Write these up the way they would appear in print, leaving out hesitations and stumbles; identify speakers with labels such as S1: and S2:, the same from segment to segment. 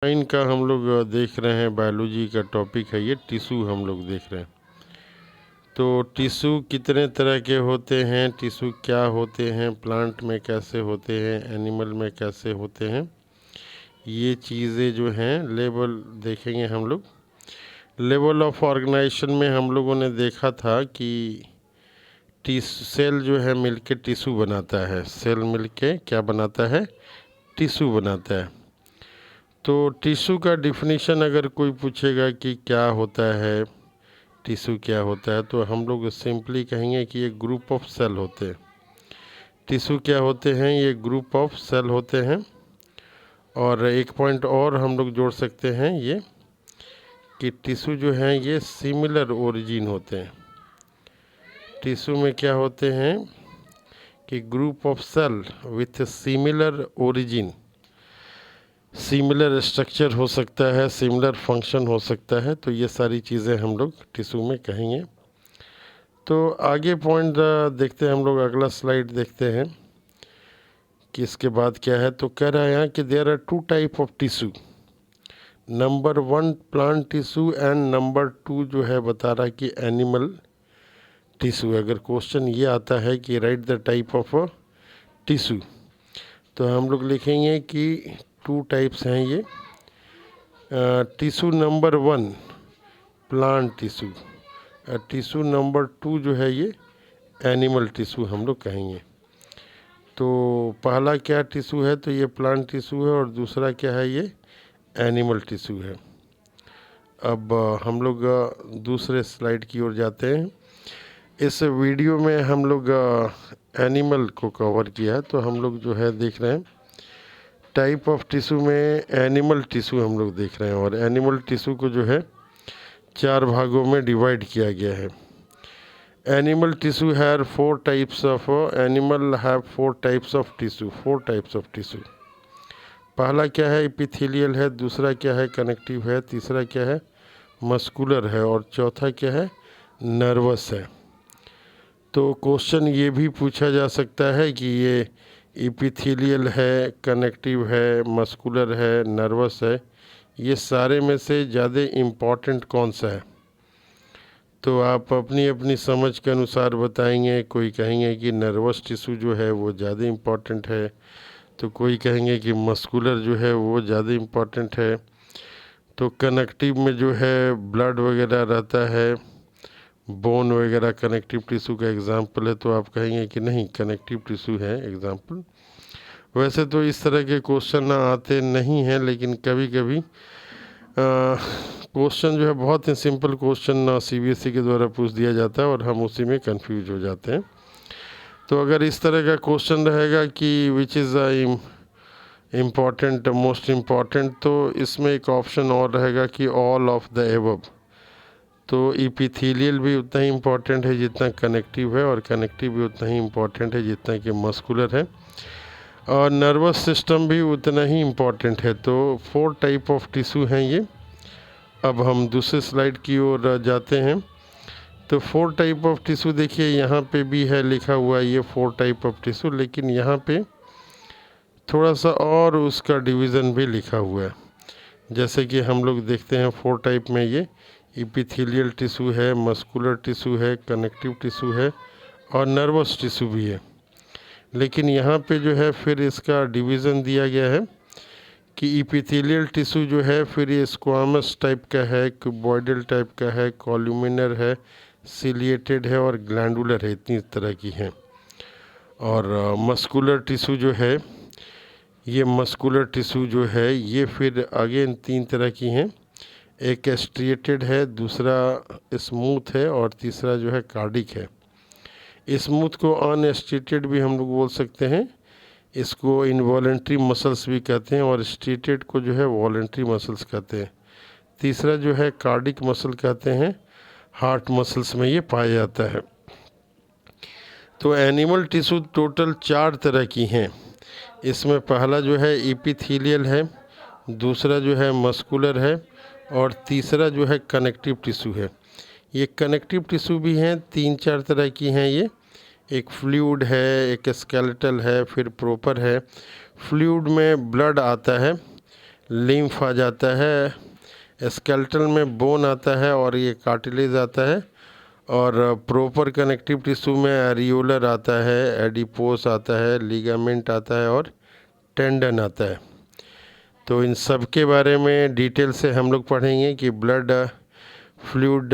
S1: इनका हम लोग देख रहे हैं, बायोलॉजी का टॉपिक है ये। टिश्यू हम लोग देख रहे हैं। तो टिश्यू कितने तरह के होते हैं, टिश्यू क्या होते हैं, प्लांट में कैसे होते हैं, एनिमल में कैसे होते हैं, ये चीज़ें जो हैं लेवल देखेंगे हम लोग। लेवल ऑफ ऑर्गेनाइजेशन में हम लोगों ने देखा था कि सेल जो है मिलके टिश्यू बनाता है। सेल मिलके क्या बनाता है? टिश्यू बनाता है। तो टिश्यू का डिफिनीशन अगर कोई पूछेगा कि क्या होता है, टिश्यू क्या होता है, तो हम लोग सिंपली कहेंगे कि ये ग्रुप ऑफ सेल होते हैं। टिश्यू क्या होते हैं? ये ग्रुप ऑफ सेल होते हैं। और एक पॉइंट और हम लोग जोड़ सकते हैं ये कि टिश्यू जो हैं ये सिमिलर ओरिजिन होते हैं। टिश्यू में क्या होते हैं कि group of cell with similar origin, similar structure हो सकता है, सिमिलर फंक्शन हो सकता है। तो ये सारी चीज़ें हम लोग टिश्यू में कहेंगे। तो आगे पॉइंट देखते हैं हम लोग, अगला स्लाइड देखते हैं कि इसके बाद क्या है। तो कह रहा है यहाँ कि there are two type of tissue. Number 1 plant tissue and number 2 जो है बता रहा है कि एनिमल टिश्यू। अगर क्वेश्चन ये आता है कि right the type of tissue, तो हम लोग लिखेंगे कि 2 टाइप्स हैं ये। Tissue number 1 plant tissue, tissue number 2 जो है ये एनिमल टिश्यू हम लोग कहेंगे। तो पहला क्या टिश्यू है? तो ये प्लांट टिश्यू है और दूसरा क्या है? ये एनिमल टिश्यू है। अब हम लोग दूसरे स्लाइड की ओर जाते हैं। इस वीडियो में हम लोग एनिमल को कवर किया है, तो हम लोग जो है देख रहे हैं टाइप ऑफ टिश्यू में एनिमल टिश्यू हम लोग देख रहे हैं। और एनिमल टिश्यू को जो है 4 भागों में डिवाइड किया गया है। Animal tissue have 4 types of animal have 4 types of tissue. 4 types of tissue. पहला क्या है? एपिथेलियल है, दूसरा क्या है? कनेक्टिव है, तीसरा क्या है? मस्कुलर है, और चौथा क्या है? नर्वस है। तो क्वेश्चन ये भी पूछा जा सकता है कि ये एपिथेलियल है, कनेक्टिव है, मस्कुलर है, नर्वस है, ये सारे में से ज़्यादा इम्पॉर्टेंट कौन सा है? तो आप अपनी अपनी समझ के अनुसार बताएंगे। कोई कहेंगे कि नर्वस टिश्यू जो है वो ज़्यादा इम्पॉर्टेंट है, तो कोई कहेंगे कि मस्कुलर जो है वो ज़्यादा इम्पॉर्टेंट है। तो कनेक्टिव में जो है ब्लड वगैरह रहता है, बोन वगैरह कनेक्टिव टिश्यू का एग्जाम्पल है, तो आप कहेंगे कि नहीं, कनेक्टिव टिश्यू है एग्जाम्पल। वैसे तो इस तरह के क्वेश्चन आते नहीं हैं, लेकिन कभी कभी क्वेश्चन जो है बहुत ही सिंपल क्वेश्चन सीबीएसई के द्वारा पूछ दिया जाता है और हम उसी में कंफ्यूज हो जाते हैं। तो अगर इस तरह का क्वेश्चन रहेगा कि which is important, most important, तो इसमें एक ऑप्शन और रहेगा कि ऑल ऑफ द एबव। तो इपिथेलियल भी उतना ही इम्पॉर्टेंट है जितना कनेक्टिव है, और कनेक्टिव भी उतना ही इम्पॉर्टेंट है जितना कि मस्कुलर है, और नर्वस सिस्टम भी उतना ही इम्पॉर्टेंट है। तो 4 टाइप ऑफ टिश्यू हैं ये। अब हम दूसरे स्लाइड की ओर जाते हैं। तो 4 टाइप ऑफ टिश्यू देखिए, यहाँ पे भी है लिखा हुआ ये 4 टाइप ऑफ टिश्यू, लेकिन यहाँ पे थोड़ा सा और उसका डिवीज़न भी लिखा हुआ है। जैसे कि हम लोग देखते हैं 4 टाइप में ये इपिथेलियल टिश्यू है, मस्कुलर टिश्यू है, कनेक्टिव टिश्यू है, और नर्वस टिश्यू भी है। लेकिन यहाँ पे जो है फिर इसका डिवीज़न दिया गया है कि इपिथेलियल टिश्यू जो है फिर ये स्क्वामस टाइप का है, क्यूबॉइडल टाइप का है, कॉल्यूमिनर है, सिलिएटेड है, और ग्लैंडुलर है। इतनी तरह की हैं। और मस्कुलर टिश्यू जो है, ये मस्कुलर टिश्यू जो है ये फिर आगे 3 तरह की हैं। एक स्ट्रिएटेड है, दूसरा स्मूथ है, और तीसरा जो है कार्डिक है। स्मूथ को अनस्ट्रिएटेड भी हम लोग बोल सकते हैं, इसको इनवॉलेंट्री मसल्स भी कहते हैं, और स्ट्रिएटेड को जो है वॉलेंट्री मसल्स कहते हैं। तीसरा जो है कार्डिक मसल कहते हैं, हार्ट मसल्स में ये पाया जाता है। तो एनिमल टिश्यू टोटल 4 तरह की हैं। इसमें पहला जो है एपिथेलियल है, दूसरा जो है मस्कुलर है, और तीसरा जो है कनेक्टिव टिश्यू है। ये कनेक्टिव टिश्यू भी हैं, 3-4 तरह की हैं ये। एक फ्लूइड है, एक स्केलेटल है, फिर प्रॉपर है। फ्लूइड में ब्लड आता है, लिम्फ आ जाता है, स्केलेटल में बोन आता है और ये कार्टिलेज आता है, और प्रॉपर कनेक्टिव टिश्यू में एरियोलर आता है, एडिपोस आता है, लिगामेंट आता है और टेंडन आता है। तो इन सब के बारे में डिटेल से हम लोग पढ़ेंगे कि ब्लड फ्लूइड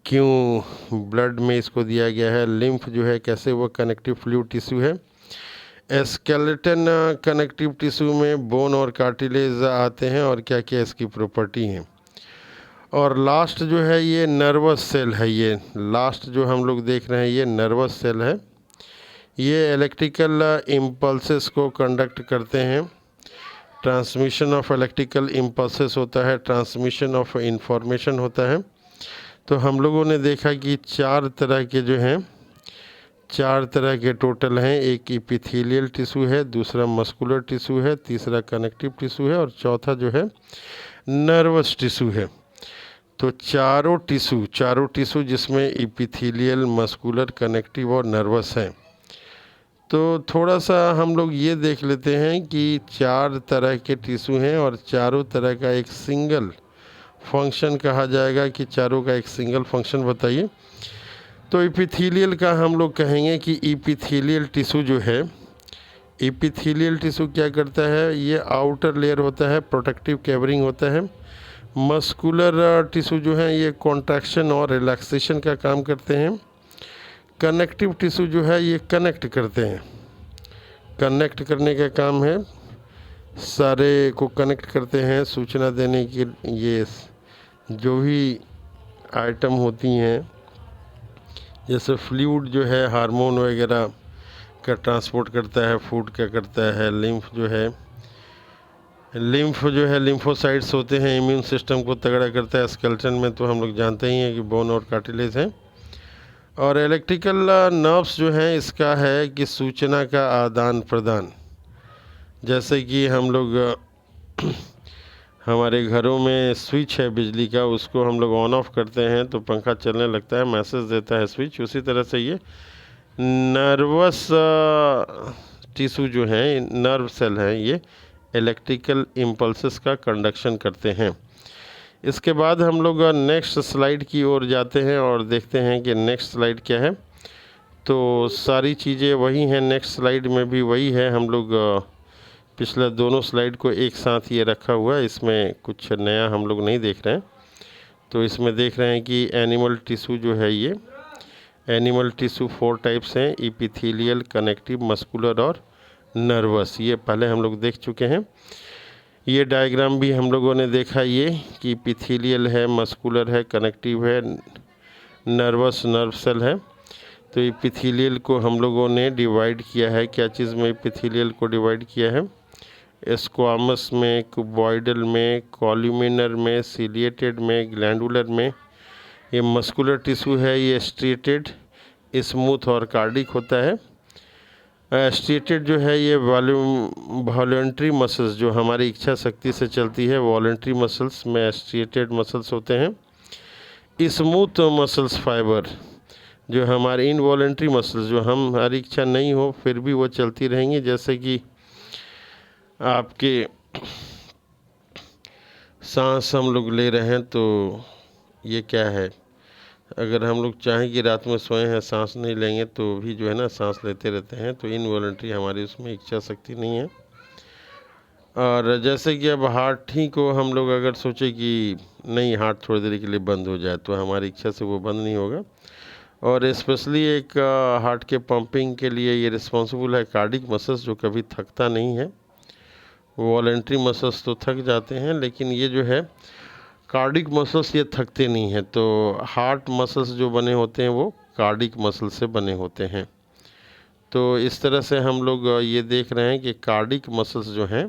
S1: क्यों ब्लड में इसको दिया गया है, लिम्फ जो है कैसे वो कनेक्टिव फ्लूइड टिश्यू है, स्केलेटन कनेक्टिव टिश्यू में बोन और कार्टिलेज आते हैं और क्या क्या इसकी प्रॉपर्टी हैं। और लास्ट जो है ये नर्वस सेल है, ये लास्ट जो हम लोग देख रहे हैं ये नर्वस सेल है। ये इलेक्ट्रिकल इम्पल्सेस को कंडक्ट करते हैं, ट्रांसमिशन ऑफ इलेक्ट्रिकल इम्पल्सेस होता है, ट्रांसमिशन ऑफ इंफॉर्मेशन होता है। तो हम लोगों ने देखा कि चार तरह के जो हैं, चार तरह के टोटल हैं। एक एपिथेलियल टिश्यू है, दूसरा मस्कुलर टिश्यू है, तीसरा कनेक्टिव टिश्यू है और चौथा जो है नर्वस टिश्यू है। तो चारों टिश्यू जिसमें एपिथेलियल, मस्कुलर, कनेक्टिव और नर्वस हैं। तो थोड़ा सा हम लोग ये देख लेते हैं कि चार तरह के टिश्यू हैं और चारों तरह का एक सिंगल फंक्शन कहा जाएगा कि चारों का एक सिंगल फंक्शन बताइए। तो एपिथेलियल का हम लोग कहेंगे कि एपिथेलियल टिश्यू जो है, एपिथेलियल टिश्यू क्या करता है, ये आउटर लेयर होता है, प्रोटेक्टिव कवरिंग होता है। मस्कुलर टिश्यू जो है ये कॉन्ट्रैक्शन और रिलैक्सेशन का काम करते हैं। कनेक्टिव टिश्यू जो है ये कनेक्ट करते हैं, कनेक्ट करने का काम है, सारे को कनेक्ट करते हैं, सूचना देने के ये जो भी आइटम होती हैं, जैसे फ्लूइड जो है हार्मोन वगैरह का ट्रांसपोर्ट करता है, फूड का करता है, लिम्फ जो है लिम्फोसाइट्स होते हैं, इम्यून सिस्टम को तगड़ा करता है। स्केलेटन में तो हम लोग जानते ही हैं कि बोन और कार्टिलेज हैं। और इलेक्ट्रिकल नर्व्स जो हैं इसका है कि सूचना का आदान प्रदान, जैसे कि हम लोग हमारे घरों में स्विच है बिजली का, उसको हम लोग ऑन ऑफ करते हैं तो पंखा चलने लगता है, मैसेज देता है स्विच। उसी तरह से ये नर्वस टिश्यू जो है, नर्व सेल है, ये इलेक्ट्रिकल इम्पल्सेस का कंडक्शन करते हैं। इसके बाद हम लोग नेक्स्ट स्लाइड की ओर जाते हैं और देखते हैं कि नेक्स्ट स्लाइड क्या है। तो सारी चीज़ें वही हैं, नेक्स्ट स्लाइड में भी वही है। हम लोग पिछले दोनों स्लाइड को एक साथ ये रखा हुआ है, इसमें कुछ नया हम लोग नहीं देख रहे हैं। तो इसमें देख रहे हैं कि एनिमल टिश्यू जो है, ये एनिमल टिश्यू 4 टाइप्स हैं, एपिथेलियल, कनेक्टिव, मस्कुलर और नर्वस। ये पहले हम लोग देख चुके हैं। ये डायग्राम भी हम लोगों ने देखा, ये कि एपिथेलियल है, मस्कुलर है, कनेक्टिव है, नर्वस नर्व सेल है। तो एपिथेलियल को हम लोगों ने डिवाइड किया है, क्या चीज़ में एपिथेलियल को डिवाइड किया है, स्क्वामस में, क्यूबॉइडल में, कॉल्यूमिनर में, सिलिएटेड में, ग्लैंडुलर में। ये मस्कुलर टिश्यू है, ये स्ट्रेटेड, स्मूथ और कार्डिक होता है। स्ट्रेटेड जो है ये वॉलंटरी मसल्स जो हमारी इच्छा शक्ति से चलती है, वॉलंटरी मसल्स में स्ट्रेटेड मसल्स होते हैं। स्मूथ मसल्स फाइबर जो हमारे इनवॉलंटरी मसल्स, जो हमारी इच्छा नहीं हो फिर भी वो चलती रहेंगी, जैसे कि आपके सांस हम लोग ले रहे हैं, तो ये क्या है, अगर हम लोग चाहें कि रात में सोए हैं, सांस नहीं लेंगे तो भी जो है ना सांस लेते रहते हैं। तो इनवॉलंटरी हमारी उसमें इच्छा शक्ति नहीं है। और जैसे कि अब हार्ट ही को हम लोग अगर सोचे कि नहीं हार्ट थोड़ी देर के लिए बंद हो जाए, तो हमारी इच्छा से वो बंद नहीं होगा। और स्पेशली एक हार्ट के पंपिंग के लिए ये रिस्पॉन्सिबल है कार्डिक मसल्स, जो कभी थकता नहीं है। वॉलंटरी मसल्स तो थक जाते हैं, लेकिन ये जो है कार्डिक मसल्स ये थकते नहीं हैं। तो हार्ट मसल्स जो बने होते हैं वो कार्डिक मसल से बने होते हैं। तो इस तरह से हम लोग ये देख रहे हैं कि कार्डिक मसल्स जो हैं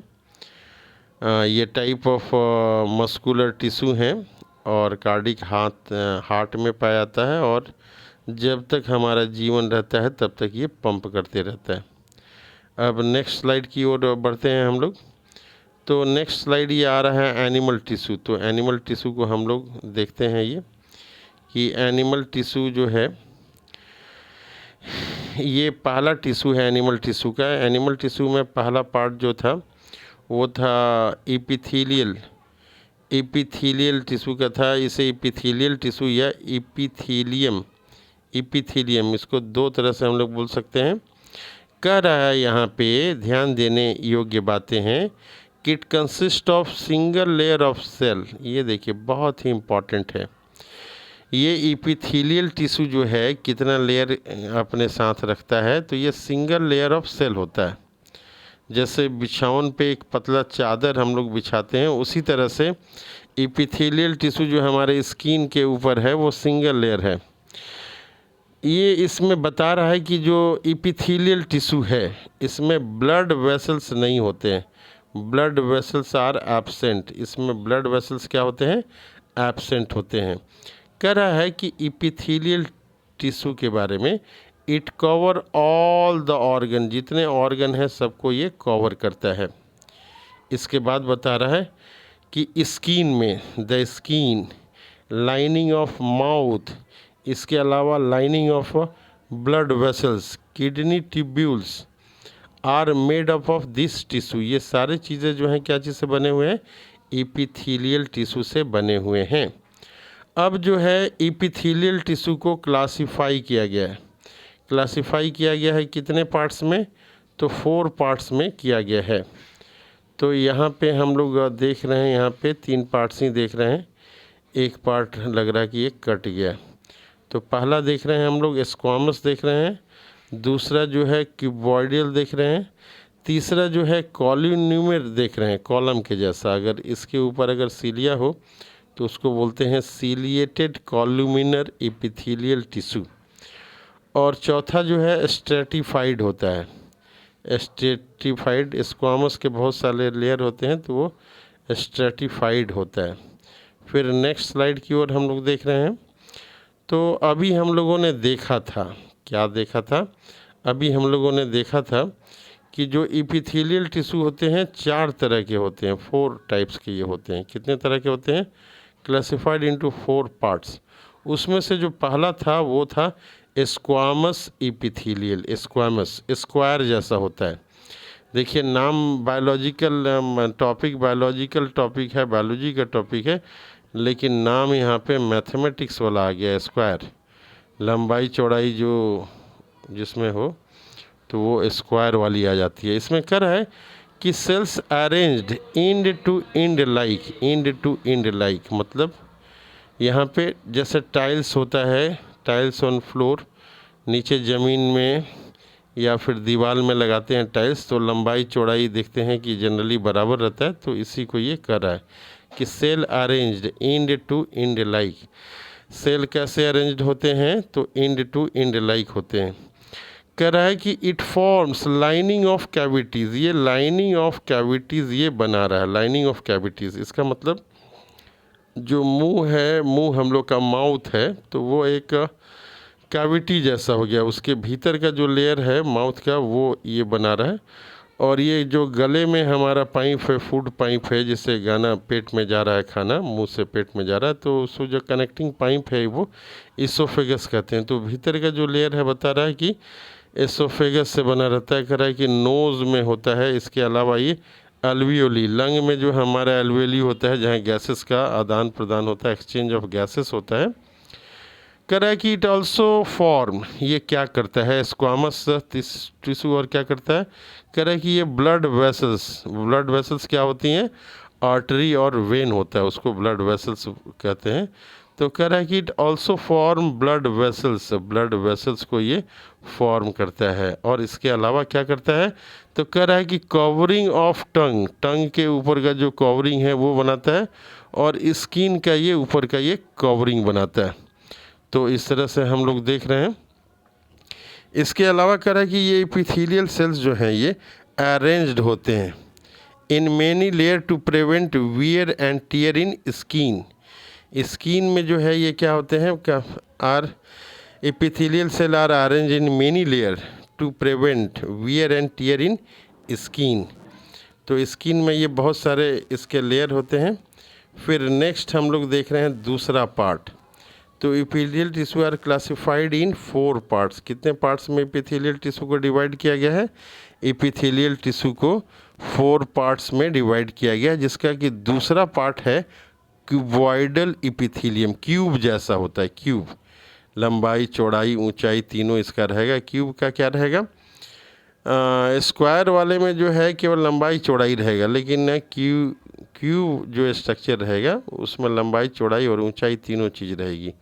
S1: ये टाइप ऑफ मस्कुलर टिश्यू हैं और कार्डिक हार्ट में पाया जाता है, और जब तक हमारा जीवन रहता है तब तक ये पंप करते रहता है। अब नेक्स्ट स्लाइड की ओर बढ़ते हैं हम लोग। तो नेक्स्ट स्लाइड ये आ रहा है एनिमल टिश्यू। तो एनिमल टिश्यू को हम लोग देखते हैं, ये कि एनिमल टिश्यू जो है ये पहला टिश्यू है एनिमल टिश्यू का। एनिमल टिश्यू में पहला पार्ट जो था वो था इपिथीलियल टिश्यू का था। इसे इपिथीलियल टिश्यू या इपिथीलियम इसको दो तरह से हम लोग बोल सकते हैं। कह रहा है यहाँ पे ध्यान देने योग्य बातें हैं कि it consist of single layer of cell. ये देखिए बहुत ही इम्पॉर्टेंट है। ये इपिथीलियल टिश्यू जो है कितना लेयर अपने साथ रखता है, तो ये सिंगल लेयर ऑफ सेल होता है। जैसे बिछावन पे एक पतला चादर हम लोग बिछाते हैं, उसी तरह से इपिथेलियल टिश्यू जो हमारे स्किन के ऊपर है वो सिंगल लेयर है। ये इसमें बता रहा है कि जो इपिथेलियल टिश्यू है इसमें ब्लड वेसल्स नहीं होते हैं, ब्लड वेसल्स आर एब्सेंट। इसमें ब्लड वेसल्स क्या होते हैं, एब्सेंट होते हैं। कह रहा है कि इपिथेलियल टिश्यू के बारे में it cover all the organ, जितने ऑर्गन है सबको ये कवर करता है। इसके बाद बता रहा है कि स्किन में the skin, lining of mouth, इसके अलावा lining of blood vessels, kidney tubules are made up of this tissue. ये सारे चीज़ें जो हैं क्या चीज़ से बने हुए हैं, इपिथेलियल टिश्यू से बने हुए हैं। अब जो है इपिथेलियल टिश्यू को क्लासीफाई किया गया है। क्लासीफाई किया गया है कितने पार्ट्स में, तो 4 पार्ट्स में किया गया है। तो यहाँ पे हम लोग देख रहे हैं, यहाँ पे 3 पार्ट्स ही देख रहे हैं, एक पार्ट लग रहा है कि ये कट गया। तो पहला देख रहे हैं हम लोग स्क्वामस देख रहे हैं, दूसरा जो है क्यूबॉइडियल देख रहे हैं, तीसरा जो है कॉल्यून्यूमर देख रहे हैं, कॉलम के जैसा। अगर इसके ऊपर अगर सीलिया हो तो उसको बोलते हैं सीलिएटेड कॉल्यूमिनर एपिथेलियल टिश्यू। और चौथा जो है स्ट्रेटिफाइड होता है। स्ट्रेटिफाइड, स्क्वामस के बहुत सारे लेयर होते हैं तो वो स्ट्रेटिफाइड होता है। फिर नेक्स्ट स्लाइड की ओर हम लोग देख रहे हैं। तो अभी हम लोगों ने देखा था, क्या देखा था, अभी हम लोगों ने देखा था कि जो इपिथेलियल टिश्यू होते हैं 4 तरह के होते हैं, 4 टाइप्स के ये होते हैं। कितने तरह के होते हैं, क्लासिफाइड इनटू 4 पार्ट्स। उसमें से जो पहला था वो था स्क्वामस इपिथेलियल। स्क्वामस स्क्वायर जैसा होता है। देखिए नाम बायोलॉजिकल टॉपिक है, बायोलॉजी का टॉपिक है, लेकिन नाम यहाँ पे मैथमेटिक्स वाला आ गया। स्क्वायर लंबाई चौड़ाई जो जिसमें हो तो वो स्क्वायर वाली आ जाती है। इसमें कर है कि cells arranged end to end like, मतलब यहाँ पे जैसे टाइल्स होता है, टाइल्स ऑन फ्लोर, नीचे ज़मीन में या फिर दीवार में लगाते हैं टाइल्स, तो लंबाई चौड़ाई देखते हैं कि जनरली बराबर रहता है। तो इसी को ये कर रहा है कि cell arranged end to end like. Cell कैसे अरेंज्ड होते हैं, तो एंड टू एंड लाइक होते हैं। कह रहा है कि it forms lining of cavities. ये लाइनिंग ऑफ कैविटीज़ ये बना रहा है, लाइनिंग ऑफ कैविटीज़। इसका मतलब जो मुंह है, मुंह हम लोग का माउथ है, तो वो एक कैविटी जैसा हो गया। उसके भीतर का जो लेयर है माउथ का वो ये बना रहा है। और ये जो गले में हमारा पाइप है, फूड पाइप है, जिससे गाना पेट में जा रहा है, खाना मुंह से पेट में जा रहा है, तो उसको जो कनेक्टिंग पाइप है वो इसोफेगस कहते हैं। तो भीतर का जो लेयर है बता रहा है कि इसोफेगस से बना रहता है। कह रहा है कि नोज़ में होता है। इसके अलावा ये एल्वियोली, लंग में जो हमारा एल्वियोली होता है जहाँ गैसेस का आदान प्रदान होता है, एक्सचेंज ऑफ गैसेस होता है। कह रहा है कि इट ऑल्सो फॉर्म, ये क्या करता है स्क्वामस टिश्यू, और क्या करता है, कह रहा है कि ये ब्लड वेसल्स क्या होती हैं, आर्टरी और वेन होता है, उसको ब्लड वेसल्स कहते हैं। तो कह रहा है कि it also form blood vessels को ये फॉर्म करता है। और इसके अलावा क्या करता है, तो कह रहा है कि कवरिंग ऑफ टंग के ऊपर का जो कवरिंग है वो बनाता है, और स्किन का ये ऊपर का ये कवरिंग बनाता है। तो इस तरह से हम लोग देख रहे हैं। इसके अलावा कह रहा है कि ये एपिथेलियल सेल्स जो हैं ये अरेंज्ड होते हैं in many layer to prevent wear and tear in skin. Skin में जो है ये क्या होते हैं, are epithelial cell are arrange in many layer to prevent wear and tear in skin. तो स्किन में ये बहुत सारे इसके लेयर होते हैं। फिर नेक्स्ट हम लोग देख रहे हैं दूसरा पार्ट। तो epithelial tissue are classified in 4 parts. कितने पार्ट्स में एपिथेलियल टिश्यू को डिवाइड किया गया है, एपिथेलियल टिश्यू को 4 पार्ट्स में डिवाइड किया गया, जिसका कि दूसरा पार्ट है क्यूबॉइडल इपिथीलियम। क्यूब जैसा होता है, क्यूब, लंबाई चौड़ाई ऊंचाई तीनों इसका रहेगा। क्यूब का क्या रहेगा, स्क्वायर वाले में जो है केवल लंबाई चौड़ाई रहेगा, लेकिन क्यूब जो स्ट्रक्चर रहेगा उसमें लंबाई चौड़ाई और ऊंचाई तीनों चीज़ रहेगी।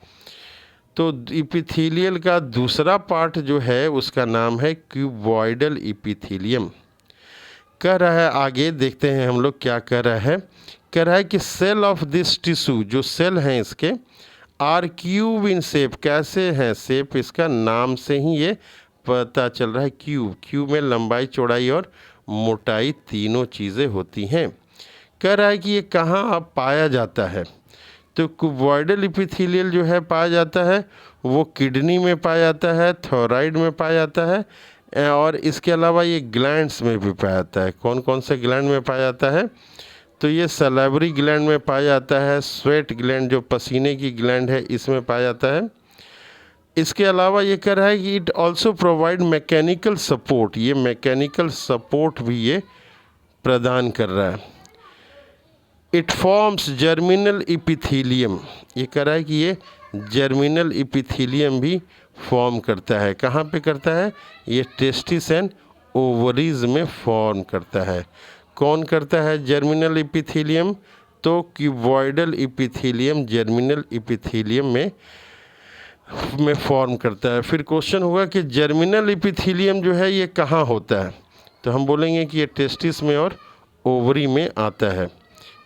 S1: तो इपिथीलियल का दूसरा पार्ट जो है उसका नाम है क्यूबॉइडल इपिथीलियम। कह रहा है आगे, देखते हैं हम लोग क्या कह रहा है। कह रहा है कि सेल ऑफ दिस टिश्यू, जो सेल हैं इसके, आर क्यूब इन शेप। कैसे हैं शेप इसका, नाम से ही ये पता चल रहा है। क्यूब, क्यूब में लंबाई चौड़ाई और मोटाई तीनों चीज़ें होती हैं। कह रहा है कि ये कहाँ अब पाया जाता है, तो क्यूबॉइडल इपिथीलियल जो है पाया जाता है वो किडनी में पाया जाता है, थायराइड में पाया जाता है, और इसके अलावा ये ग्लैंड्स में भी पाया जाता है। कौन कौन से ग्लैंड में पाया जाता है, तो ये सैलिवरी ग्लैंड में पाया जाता है, स्वेट ग्लैंड जो पसीने की ग्लैंड है इसमें पाया जाता है। इसके अलावा ये कह रहा है कि it also provide mechanical support, ये मैकेनिकल सपोर्ट भी ये प्रदान कर रहा है। इट फॉर्म्स जर्मिनल इपिथीलियम, ये कह रहा है कि ये जर्मिनल इपिथीलियम भी फॉर्म करता है। कहाँ पे करता है, ये टेस्टिस एंड ओवरीज में फॉर्म करता है। कौन करता है जर्मिनल इपिथीलियम, तो क्यूबॉइडल इपिथीलियम जर्मिनल इपिथीलियम में फॉर्म करता है। फिर क्वेश्चन होगा कि जर्मिनल इपिथीलियम जो है ये कहाँ होता है, तो हम बोलेंगे कि ये टेस्टिस में और ओवरी में आता है।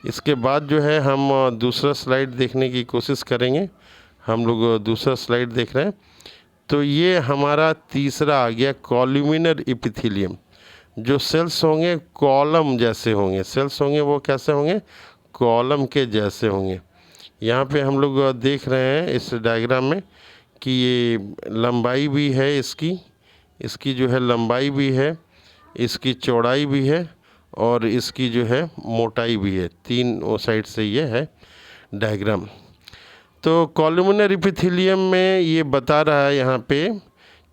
S1: इसके बाद जो है हम दूसरा स्लाइड देखने की कोशिश करेंगे। हम लोग दूसरा स्लाइड देख रहे हैं, तो ये हमारा तीसरा आ गया कॉलुमिनर इपिथीलियम। जो सेल्स होंगे कॉलम जैसे होंगे, सेल्स होंगे वो कैसे होंगे, कॉलम के जैसे होंगे। यहाँ पे हम लोग देख रहे हैं इस डायग्राम में कि ये लंबाई भी है इसकी जो है लंबाई भी है, इसकी चौड़ाई भी है और इसकी जो है मोटाई भी है। तीन साइड से ये है डायग्राम। तो कॉलुमिनर इपिथीलियम में ये बता रहा है यहाँ पे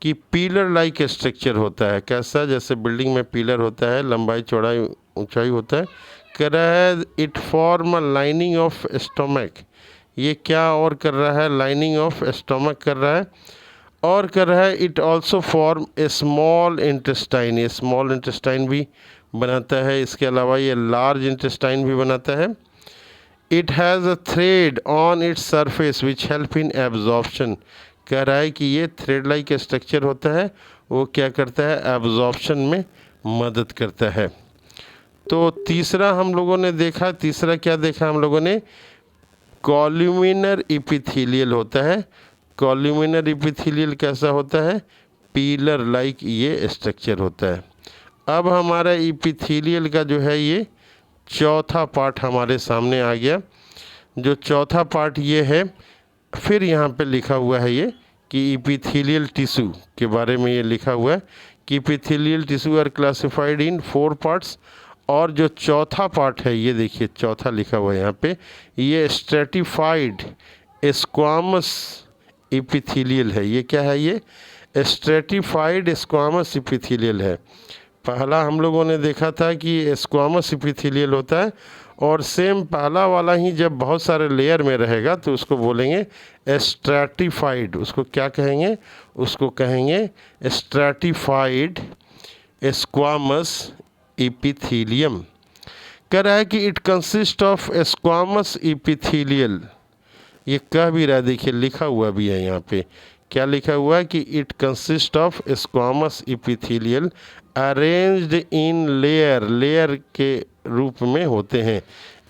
S1: कि पिलर लाइक स्ट्रक्चर होता है। कैसा, जैसे बिल्डिंग में पिलर होता है, लंबाई चौड़ाई ऊंचाई होता है। कह रहा है it form a lining of stomach, ये क्या और कर रहा है, लाइनिंग ऑफ स्टोमक कर रहा है। और कर रहा है it also form A small intestine, ये स्मॉल इंटेस्टाइन भी बनाता है। इसके अलावा ये लार्ज इंटेस्टाइन भी बनाता है। It has a thread on its surface which help in absorption, कह रहा है कि ये थ्रेड लाइक स्ट्रक्चर होता है, वो क्या करता है, एब्जॉर्प्शन में मदद करता है। तो तीसरा हम लोगों ने देखा, तीसरा क्या देखा हम लोगों ने, कॉलुमिनर इपिथीलियल होता है। कॉलुमिनर इपिथीलियल कैसा होता है, पिलर लाइक ये स्ट्रक्चर होता है। अब हमारा इपिथीलियल का जो है ये चौथा पार्ट हमारे सामने आ गया। जो चौथा पार्ट ये है, फिर यहाँ पे लिखा हुआ है ये कि इपिथीलियल टिश्यू के बारे में ये लिखा हुआ है कि epithelial tissue are classified in 4 parts. और जो चौथा पार्ट है ये देखिए चौथा लिखा हुआ है यहाँ पे, ये स्ट्रेटिफाइड स्क्वामस इपिथीलियल है। ये क्या है, ये स्ट्रेटिफाइड स्क्वामस इपिथीलियल है। पहला हम लोगों ने देखा था कि स्क्वामस इपिथीलियल होता है, और सेम पहला वाला ही जब बहुत सारे लेयर में रहेगा तो उसको बोलेंगे स्ट्रेटिफाइड। उसको क्या कहेंगे, उसको कहेंगे स्ट्रेटिफाइड स्क्वामस इपिथीलियम। कह रहा है कि it consist of squamous epithelial, ये कह भी रहा है, देखिए लिखा हुआ भी है यहाँ पे, क्या लिखा हुआ है कि it consist of squamous epithelial arranged in layer, layer के रूप में होते हैं।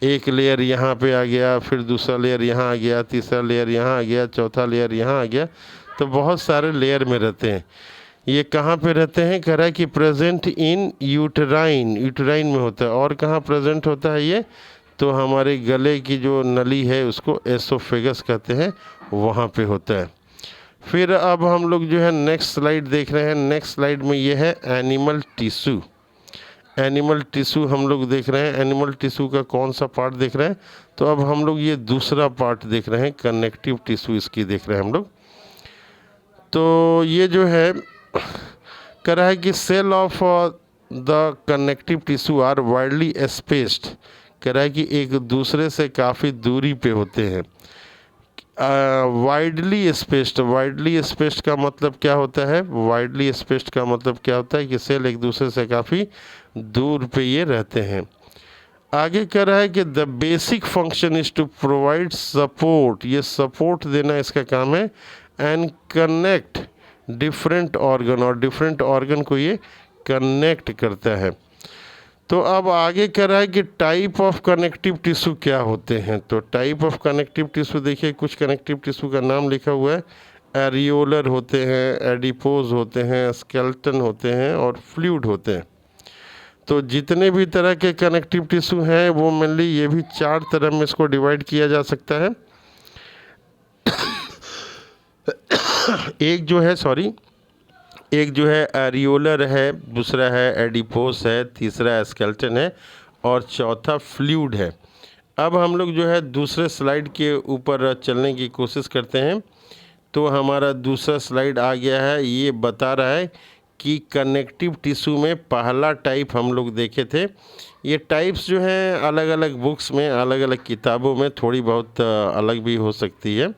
S1: एक लेयर यहाँ पे आ गया, फिर दूसरा लेयर यहाँ आ गया, तीसरा लेयर यहाँ आ गया, चौथा लेयर यहाँ आ गया, तो बहुत सारे लेयर में रहते हैं। ये कहाँ पे रहते हैं, कह रहा है कि प्रेजेंट इन यूटेराइन, यूटेराइन में होता है। और कहाँ प्रेजेंट होता है ये, तो हमारे गले की जो नली है उसको एसोफेगस कहते हैं, वहाँ पे होता है। फिर अब हम लोग जो है नेक्स्ट स्लाइड देख रहे हैं। नेक्स्ट स्लाइड में ये है एनिमल टिश्यू। एनिमल टिश्यू हम लोग देख रहे हैं। एनिमल टिश्यू का कौन सा पार्ट देख रहे हैं, तो अब हम लोग ये दूसरा पार्ट देख रहे हैं, कनेक्टिव टिश्यू इसकी देख रहे हैं हम लोग। तो ये जो है कह रहा है कि cell of the connective tissue are widely spaced, कह रहा है कि एक दूसरे से काफ़ी दूरी पे होते हैं। वाइडली स्पेस्ड, वाइडली स्पेस्ड का मतलब क्या होता है? वाइडली स्पेस्ड का मतलब क्या होता है कि सेल एक दूसरे से काफ़ी दूर पे ये रहते हैं। आगे कह रहा है कि the basic function is to provide support, ये सपोर्ट देना इसका काम है, एंड कनेक्ट डिफरेंट ऑर्गन, और डिफरेंट ऑर्गन को ये कनेक्ट करता है। तो अब आगे कह रहा है कि टाइप ऑफ कनेक्टिव टिश्यू क्या होते हैं। तो टाइप ऑफ कनेक्टिव टिश्यू देखिए, कुछ कनेक्टिव टिश्यू का नाम लिखा हुआ है। एरियोलर होते हैं, एडिपोज होते हैं, स्केलेटन होते हैं और फ्लूइड होते हैं। तो जितने भी तरह के कनेक्टिव टिश्यू हैं वो मेनली ये भी 4 तरह में इसको डिवाइड किया जा सकता है। एक जो है एरियोलर है, दूसरा है एडिपोस है, तीसरा स्केलेटन है और चौथा फ्लूइड है। अब हम लोग जो है दूसरे स्लाइड के ऊपर चलने की कोशिश करते हैं। तो हमारा दूसरा स्लाइड आ गया है, ये बता रहा है कि कनेक्टिव टिश्यू में पहला टाइप हम लोग देखे थे। ये टाइप्स जो हैं अलग अलग बुक्स में, अलग अलग किताबों में थोड़ी बहुत अलग भी हो सकती है।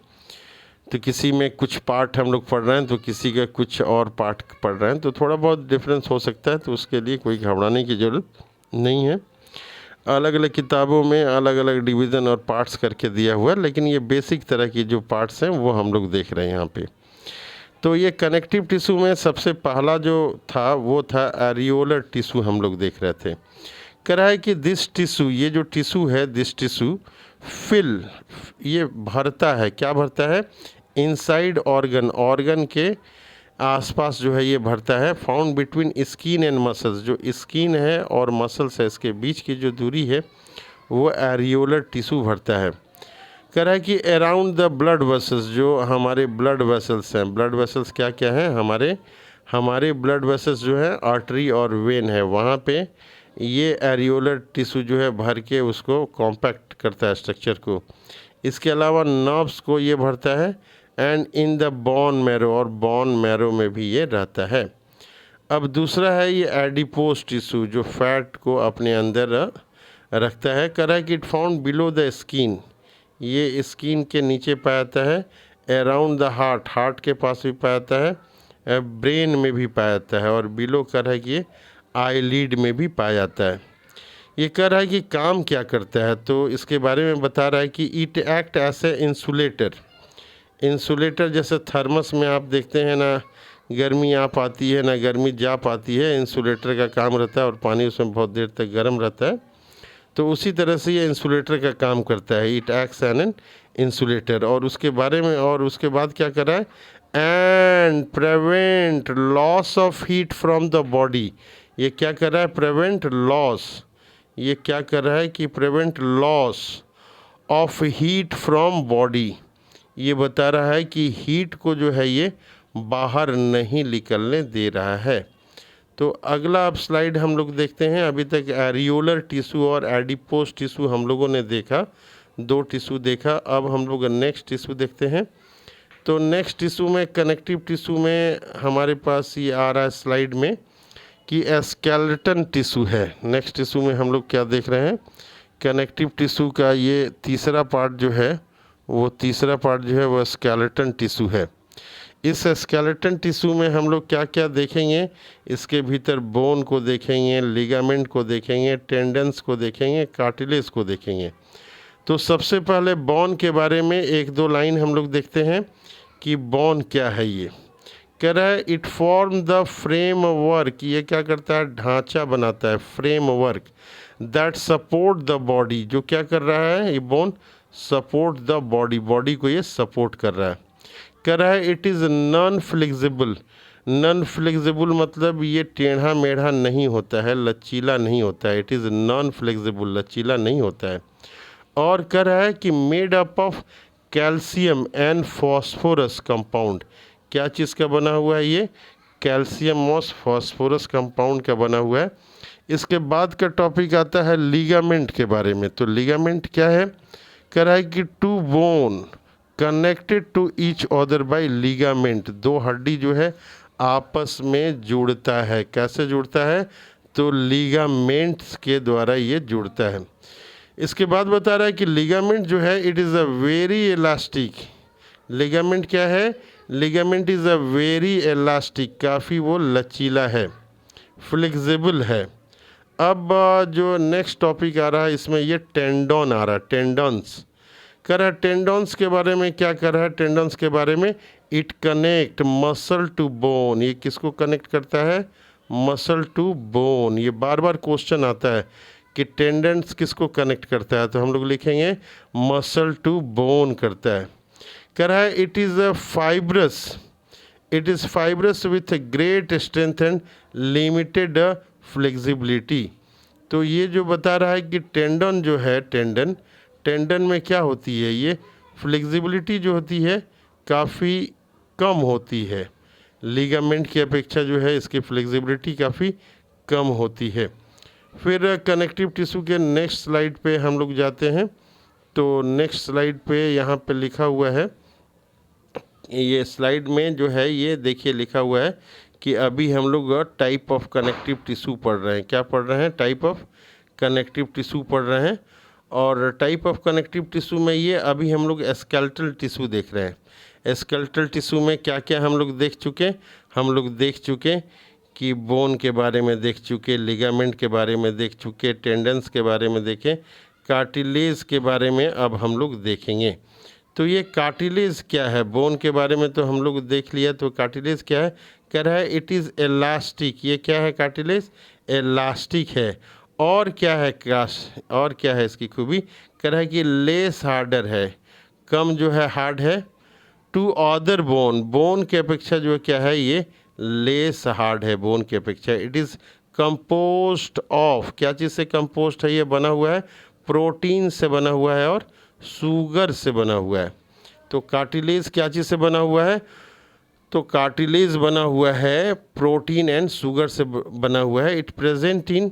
S1: तो किसी में कुछ पार्ट हम लोग पढ़ रहे हैं तो किसी का कुछ और पार्ट पढ़ रहे हैं, तो थोड़ा बहुत डिफरेंस हो सकता है। तो उसके लिए कोई घबराने की ज़रूरत नहीं है। अलग अलग किताबों में अलग अलग डिवीज़न और पार्ट्स करके दिया हुआ है, लेकिन ये बेसिक तरह की जो पार्ट्स हैं वो हम लोग देख रहे हैं यहाँ पे। तो ये कनेक्टिव टिश्यू में सबसे पहला जो था वो था एरियोलर टिश्यू, हम लोग देख रहे थे। कह रहा है कि दिस टिश्यू, ये जो टिश्यू है, दिस टिश्यू फिल, ये भरता है, क्या भरता है? इनसाइड ऑर्गन, ऑर्गन के आसपास जो है ये भरता है। Found between skin and muscles, जो स्किन है और मसल्स है इसके बीच की जो दूरी है वो एरियोलर टिश्यू भरता है। कह रहा है कि अराउंड द ब्लड वेसल्स, जो हमारे ब्लड वेसल्स हैं, ब्लड वेसल्स क्या क्या हैं? हमारे ब्लड वेसल्स जो है आर्टरी और वेन है, वहाँ पे ये एरियोलर टिश्यू जो है भर के उसको कॉम्पैक्ट करता है स्ट्रक्चर को। इसके अलावा नर्व्स को ये भरता है, and in the bone marrow, और बोन मैरो में भी ये रहता है। अब दूसरा है ये एडिपोज टिश्यू, जो फैट को अपने अंदर रखता है। कह रहा है कि it found below the skin, ये स्किन के नीचे पाया जाता है। अराउंड द हार्ट, हार्ट के पास भी पाया जाता है, ब्रेन में भी पाया जाता है, और बिलो कह रहा है कि ये आईलिड में भी पाया जाता है। ये कह रहा है कि काम क्या करता है, तो इसके बारे में बता रहा है कि it act as a insulator, insulator जैसे थर्मस में आप देखते हैं ना, गर्मी आ पाती है ना गर्मी जा पाती है, इंसुलेटर का काम रहता है, और पानी उसमें बहुत देर तक गर्म रहता है। तो उसी तरह से ये इंसुलेटर का काम करता है, इट एक्ट्स एन इंसुलेटर। और उसके बारे में, और उसके बाद क्या कर रहा है? And prevent loss of heat from the body, ये क्या कर रहा है? प्रिवेंट लॉस, ये क्या कर रहा है कि prevent loss of heat from body, ये बता रहा है कि हीट को जो है ये बाहर नहीं निकलने दे रहा है। तो अगला अब स्लाइड हम लोग देखते हैं। अभी तक एरियोलर टिश्यू और एडिपोज टिश्यू हम लोगों ने देखा, 2 टिश्यू देखा। अब हम लोग नेक्स्ट टिश्यू देखते हैं। तो नेक्स्ट टिश्यू में, कनेक्टिव टिश्यू में हमारे पास ये आ रहा है स्लाइड में कि स्केलेटन टिश्यू है। नेक्स्ट टिश्यू में हम लोग क्या देख रहे हैं? कनेक्टिव टिश्यू का ये तीसरा पार्ट जो है वो स्केलेटन टिश्यू है। इस स्केलेटन टिश्यू में हम लोग क्या क्या देखेंगे? इसके भीतर बोन को देखेंगे, लिगामेंट को देखेंगे, टेंडन्स को देखेंगे, कार्टिलेज को देखेंगे। तो सबसे पहले बोन के बारे में 1-2 लाइन हम लोग देखते हैं कि बोन क्या है। ये कह रहा है it form the frame work, ये क्या करता है? ढांचा बनाता है, frame work that support the body, जो क्या कर रहा है? ये bone support the body, body को ये सपोर्ट कर रहा है। कह रहा है it is non flexible, non flexible मतलब ये टेढ़ा मेढ़ा नहीं होता है, लचीला नहीं होता है। इट इज़ नॉन फ्लेक्सिबल, लचीला नहीं होता है। और कह रहा है कि made up of calcium and phosphorus compound, क्या चीज़ का बना हुआ है? ये कैल्शियम और फॉस्फोरस कंपाउंड का बना हुआ है। इसके बाद का टॉपिक आता है लिगामेंट के बारे में। तो लिगामेंट क्या है? कह रहा है कि two bone connected to each other by ligament, 2 हड्डी जो है आपस में जुड़ता है। कैसे जुड़ता है? तो लिगामेंट्स के द्वारा ये जुड़ता है। इसके बाद बता रहा है कि लिगामेंट जो है it is a very elastic. Ligament क्या है? Ligament is a very elastic, काफ़ी वो लचीला है, फ्लेक्सिबल है। अब जो नेक्स्ट टॉपिक आ रहा है इसमें ये टेंडन आ रहा है, टेंडन्स कर रहा है। टेंडन्स के बारे में क्या कर रहा है? टेंडन्स के बारे में it connect muscle to bone. ये किसको कनेक्ट करता है? Muscle to bone. ये बार बार क्वेश्चन आता है कि टेंडेंट्स किसको कनेक्ट करता है, तो हम लोग लिखेंगे मसल टू बोन करता है। कह रहा है it is a fibrous, it is fibrous with great strength and limited flexibility. तो ये जो बता रहा है कि टेंडन जो है, टेंडन में क्या होती है? ये फ्लेक्सिबिलिटी जो होती है काफ़ी कम होती है। लिगामेंट की अपेक्षा जो है इसकी फ्लेक्सिबिलिटी काफ़ी कम होती है। फिर कनेक्टिव टिश्यू के नेक्स्ट स्लाइड पे हम लोग जाते हैं। तो नेक्स्ट स्लाइड पे यहाँ पे लिखा हुआ है, ये स्लाइड में जो है ये देखिए लिखा हुआ है कि अभी हम लोग टाइप ऑफ कनेक्टिव टिश्यू पढ़ रहे हैं। क्या पढ़ रहे हैं? टाइप ऑफ कनेक्टिव टिश्यू पढ़ रहे हैं। और टाइप ऑफ कनेक्टिव टिश्यू में ये अभी हम लोग स्केलेटल टिश्यू देख रहे हैं। स्केलेटल टिश्यू में क्या क्या हम लोग देख चुके? हम लोग देख चुके कि बोन के बारे में देख चुके, लिगामेंट के बारे में देख चुके, टेंडेंस के बारे में देखें, कार्टिलेज के बारे में अब हम लोग देखेंगे। तो ये कार्टिलेज क्या है? बोन के बारे में तो हम लोग देख लिया, तो कार्टिलेज क्या है? कह रहा है इट इज़ इलास्टिक। ये क्या है? कार्टिलेज इलास्टिक है। और क्या है? और क्या है इसकी खूबी? कह रहा है कि लेस हार्डर है, कम जो है हार्ड है, टू अदर बोन, बोन के अपेक्षा जो क्या है ये लेस हार्ड है बोन की अपेक्षा। इट इज़ कंपोस्ट ऑफ, क्या चीज़ से कंपोस्ट है? ये बना हुआ है प्रोटीन से बना हुआ है और शुगर से बना हुआ है। तो कार्टिलेज क्या चीज़ से बना हुआ है? तो कार्टिलेज बना हुआ है प्रोटीन एंड शुगर से बना हुआ है। इट प्रेजेंट इन,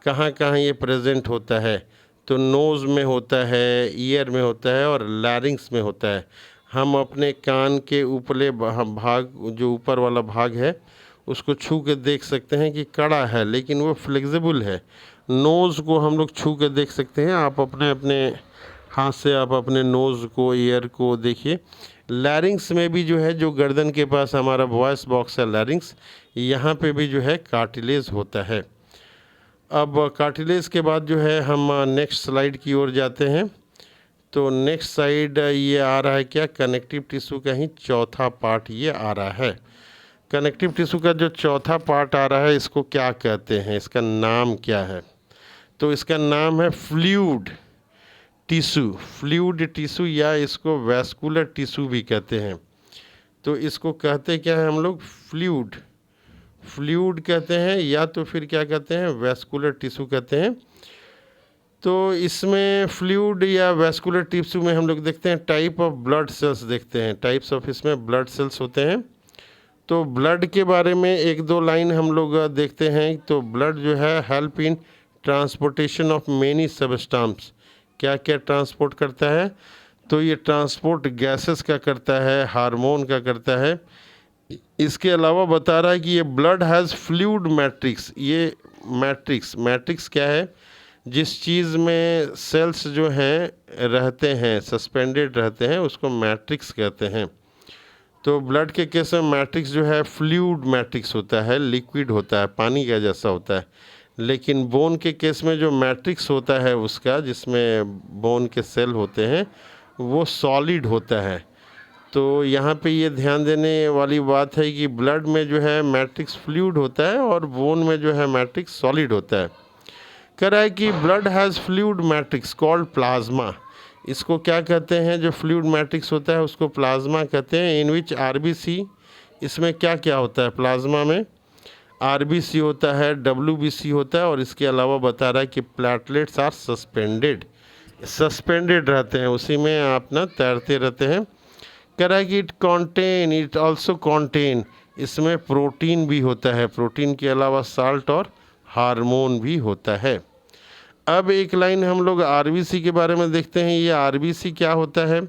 S1: कहाँ कहाँ ये प्रेजेंट होता है? तो नोज़ में होता है, ईयर में होता है और लैरिंग्स में होता है। हम अपने कान के ऊपरले भाग, जो ऊपर वाला भाग है, उसको छू के देख सकते हैं कि कड़ा है लेकिन वो फ्लेक्सिबल है। नोज़ को हम लोग छू के देख सकते हैं। आप अपने अपने हाथ से आप अपने नोज़ को, ईयर को देखिए। लैरिंग्स में भी जो है, जो गर्दन के पास हमारा वॉइस बॉक्स है लैरिंग्स, यहाँ पे भी जो है कार्टिलेज होता है। अब कार्टिलेज के बाद जो है हम नेक्स्ट स्लाइड की ओर जाते हैं। तो नेक्स्ट साइड ये आ रहा है क्या? कनेक्टिव टिश्यू का ही चौथा पार्ट ये आ रहा है। कनेक्टिव टिश्यू का जो चौथा पार्ट आ रहा है इसको क्या कहते हैं? इसका नाम क्या है? तो इसका नाम है फ्लूइड टिश्यू। फ्लूइड टिश्यू या इसको वैस्कुलर टिश्यू भी कहते हैं। तो इसको कहते क्या है हम लोग? फ्लूइड, फ्लूइड कहते हैं, या तो फिर क्या कहते हैं? वैस्कुलर टिश्यू कहते हैं। तो इसमें फ्लूइड या वैस्कुलर टिश्यू में हम लोग देखते हैं टाइप ऑफ ब्लड सेल्स देखते हैं, टाइप्स ऑफ इसमें ब्लड सेल्स होते हैं। तो ब्लड के बारे में एक दो लाइन हम लोग देखते हैं। तो ब्लड जो है help in transportation of many substance. क्या क्या ट्रांसपोर्ट करता है? तो ये ट्रांसपोर्ट गैसेस का करता है, हार्मोन का करता है। इसके अलावा बता रहा है कि ये ब्लड हैज़ फ्लूइड मैट्रिक्स। ये मैट्रिक्स क्या है? जिस चीज़ में सेल्स जो हैं रहते हैं, सस्पेंडेड रहते हैं, उसको मैट्रिक्स कहते हैं। तो ब्लड के केस में मैट्रिक्स जो है फ्लूइड मैट्रिक्स होता है, लिक्विड होता है, पानी का जैसा होता है। लेकिन बोन के केस में जो मैट्रिक्स होता है उसका, जिसमें बोन के सेल होते हैं, वो सॉलिड होता है। तो यहाँ पे ये ध्यान देने वाली बात है कि ब्लड में जो है मैट्रिक्स फ्लूइड होता है और बोन में जो है मैट्रिक्स सॉलिड होता है। कह रहा है कि blood has fluid matrix called plasma. इसको क्या कहते हैं? जो फ्लूइड मैट्रिक्स होता है उसको प्लाज्मा कहते हैं। इन विच आरबीसी, इसमें क्या क्या होता है? प्लाज्मा में आरबीसी होता है, डब्ल्यूबीसी होता है, और इसके अलावा बता रहा है कि प्लेटलेट्स आर सस्पेंडेड रहते हैं, उसी में आप ना तैरते रहते हैं। कह रहा है कि इट ऑल्सो कॉन्टेन, इसमें प्रोटीन भी होता है, प्रोटीन के अलावा साल्ट और हार्मोन भी होता है। अब एक लाइन हम लोग आरबीसी के बारे में देखते हैं। ये आरबीसी क्या होता है?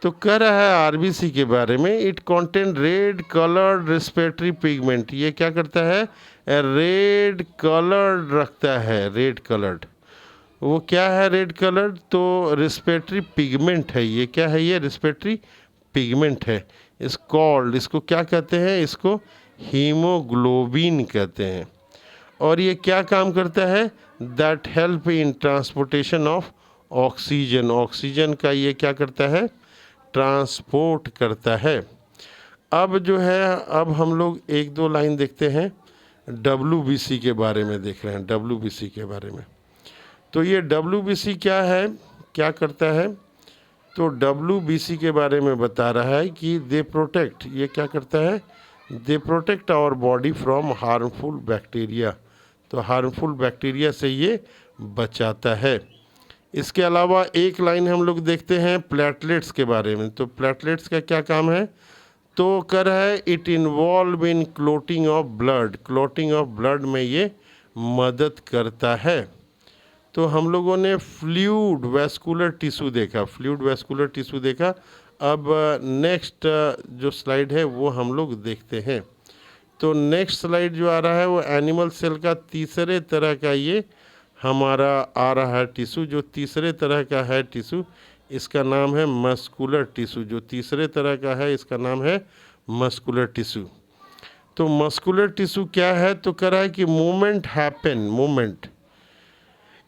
S1: तो कह रहा है आरबीसी के बारे में, it contain red coloured respiratory pigment. ये क्या करता है? रेड कलर्ड रखता है, रेड कलर्ड। वो क्या है रेड कलर्ड? तो रिस्पिरेटरी पिगमेंट है ये। क्या है ये? रिस्पिरेटरी पिगमेंट है। इस कॉल्ड, इसको क्या कहते हैं? इसको हीमोग्लोबिन कहते हैं। और ये क्या काम करता है? That help in transportation of oxygen. Oxygen का ये क्या करता है? ट्रांसपोर्ट करता है। अब जो है, अब हम लोग एक दो लाइन देखते हैं WBC के बारे में, देख रहे हैं WBC के बारे में। तो ये WBC क्या है, क्या करता है? तो WBC के बारे में बता रहा है कि दे प्रोटेक्ट, ये क्या करता है? They protect our body from harmful bacteria. तो हार्मफुल बैक्टीरिया से ये बचाता है। इसके अलावा एक लाइन हम लोग देखते हैं प्लेटलेट्स के बारे में। तो प्लेटलेट्स का क्या काम है? तो कर है it involve in clotting of blood. Clotting of blood में ये मदद करता है। तो हम लोगों ने फ्लूइड वैस्कुलर टिश्यू देखा, फ्लूइड वैस्कुलर टिश्यू देखा। अब नेक्स्ट जो स्लाइड है वो हम लोग देखते हैं। तो नेक्स्ट स्लाइड जो आ रहा है वो एनिमल सेल का तीसरे तरह का ये हमारा आ रहा है टिश्यू। जो तीसरे तरह का है टिश्यू, इसका नाम है मस्कुलर टिश्यू। जो तीसरे तरह का है इसका नाम है मस्कुलर टिश्यू। तो मस्कुलर टिश्यू क्या है? तो कह रहा है कि movement happen, movement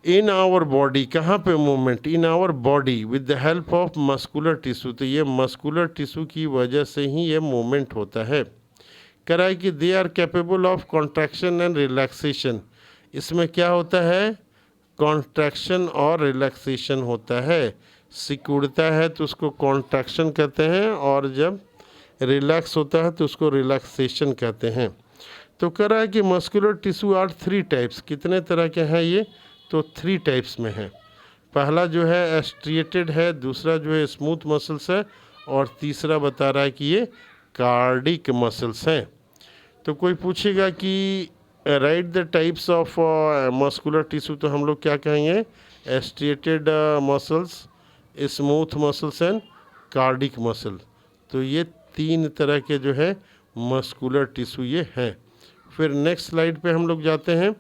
S1: in our body. कहाँ पे movement? In our body with the help of muscular tissue. तो ये मस्कुलर टिश्यू की वजह से ही ये मूवमेंट होता है। कह रहा है कि they are capable of contraction and relaxation. इसमें क्या होता है? कॉन्ट्रैक्शन और रिलैक्सेशन होता है। सिकुड़ता है तो उसको कॉन्ट्रैक्शन कहते हैं, और जब रिलैक्स होता है तो उसको रिलैक्सेशन कहते हैं। तो कह रहा है कि मस्कुलर टिश्यू आर 3 टाइप्स। कितने तरह के हैं ये? तो 3 टाइप्स में है। पहला जो है एस्ट्रिएटेड है, दूसरा जो है स्मूथ मसल्स है, और तीसरा बता रहा है कि ये कार्डिक मसल्स हैं। तो कोई पूछेगा कि right the types of muscular tissue, तो हम लोग क्या कहेंगे? Striated muscles, smooth muscles and cardiac muscle. तो ये 3 तरह के जो है मस्कुलर टिश्यू ये हैं। फिर नेक्स्ट स्लाइड पे हम लोग जाते हैं।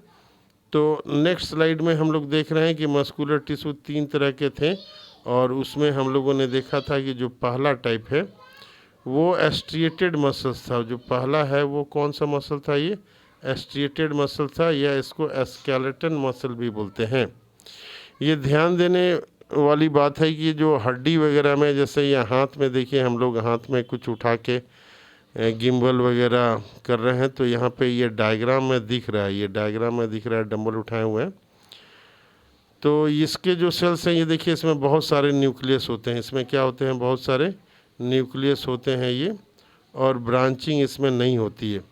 S1: तो नेक्स्ट स्लाइड में हम लोग देख रहे हैं कि मस्कुलर टिश्यू 3 तरह के थे, और उसमें हम लोगों ने देखा था कि जो पहला टाइप है वो एस्ट्रिएटेड मसल्स था। जो पहला है वो कौन सा मसल था? ये एस्ट्रिएटेड मसल था, या इसको स्केलेटन मसल भी बोलते हैं। ये ध्यान देने वाली बात है कि जो हड्डी वगैरह में, जैसे ये हाथ में देखिए, हम लोग हाथ में कुछ उठा के गिम्बल वगैरह कर रहे हैं, तो यहाँ पे ये डायग्राम में दिख रहा है, ये डायग्राम में दिख रहा है डंबल उठाए हुए हैं। तो इसके जो सेल्स हैं ये देखिए, इसमें बहुत सारे न्यूक्लियस होते हैं। इसमें क्या होते हैं? बहुत सारे न्यूक्लियस होते हैं ये, और ब्रांचिंग इसमें नहीं होती है।